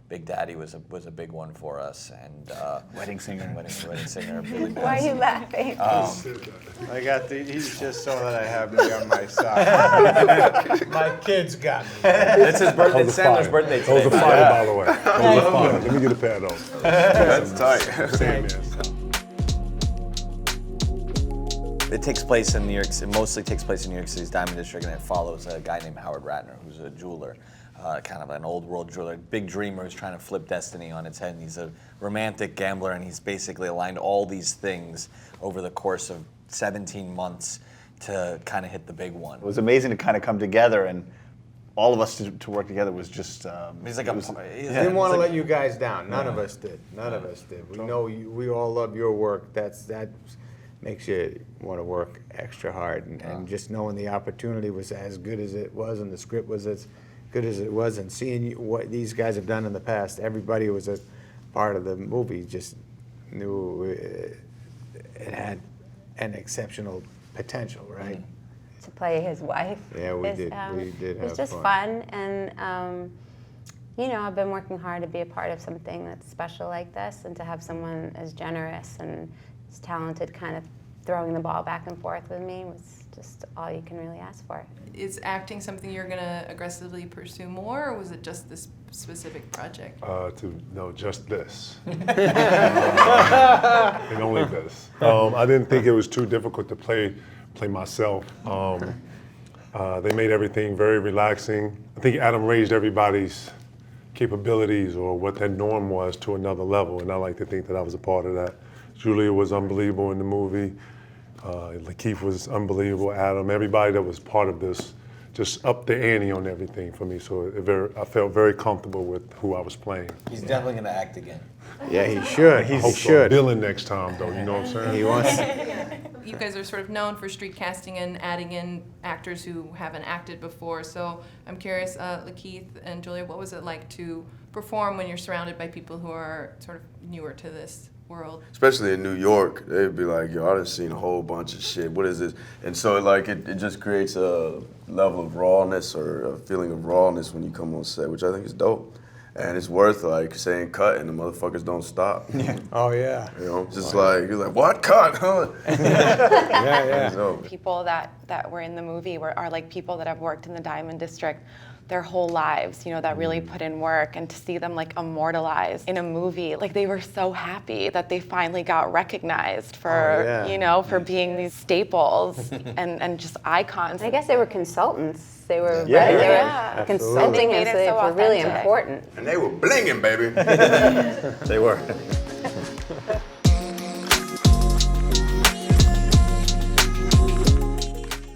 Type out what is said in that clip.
Big Daddy was a big one for us, and Wedding Singer. Wedding Singer. Billy Why are you laughing? I got he's just so that I have me on my side. My kids got me. It's his birthday. It's Sandler's birthday today. Those are fire, by the way. Those are fire. Let me get a pair of those. That's tight. It takes place in New York. It mostly takes place in New York City's Diamond District, and it follows a guy named Howard Ratner, who's a jeweler, kind of an old world jeweler, big dreamer who's trying to flip destiny on its head. And he's a romantic gambler, and he's basically aligned all these things over the course of 17 months to kind of hit the big one. It was amazing to kind of come together, and all of us to work together was just. He's like Didn't want to let you guys down. None of us did. None of us did. We know we all love your work. That makes you want to work extra hard, and just knowing the opportunity was as good as it was, and the script was as good as it was, and seeing what these guys have done in the past. Everybody who was a part of the movie just knew it had an exceptional potential, right? To play his wife. Yeah, we did. We did have fun. It was just fun, and you know, I've been working hard to be a part of something that's special like this, and to have someone as generous and as talented kind of throwing the ball back and forth with me was just all you can really ask for. Is acting something you're going to aggressively pursue more, or was it just this specific project? No, just this. And only this. I didn't think it was too difficult to play myself. They made everything very relaxing. I think Adam raised everybody's capabilities or what their norm was to another level, and I like to think that I was a part of that. Julia was unbelievable in the movie. LaKeith was unbelievable. Adam, everybody that was part of this just upped the ante on everything for me. So I felt very comfortable with who I was playing. He's definitely going to act again. Yeah, he should. I hope so. Villain next time, though. You know what I'm saying? He wants. You guys are sort of known for street casting and adding in actors who haven't acted before. So I'm curious, LaKeith and Julia, what was it like to perform when you're surrounded by people who are sort of newer to this world? Especially in New York, they'd be like, yo, I done seen a whole bunch of shit. What is this? And so it just creates a level of rawness or a feeling of rawness when you come on set, which I think is dope. And it's worth like saying cut and the motherfuckers don't stop. Yeah. Oh yeah. You know, just like, you're like, what, cut, huh? Yeah. So, People that were in the movie are like people that have worked in the Diamond District their whole lives, you know, that really put in work, and to see them like immortalized in a movie, like they were so happy that they finally got recognized for, you know, for being these staples and just icons. I guess they were consultants. They were Absolutely. consulting They made us. it They so were really authentic. important. and they were blinging, baby. They were.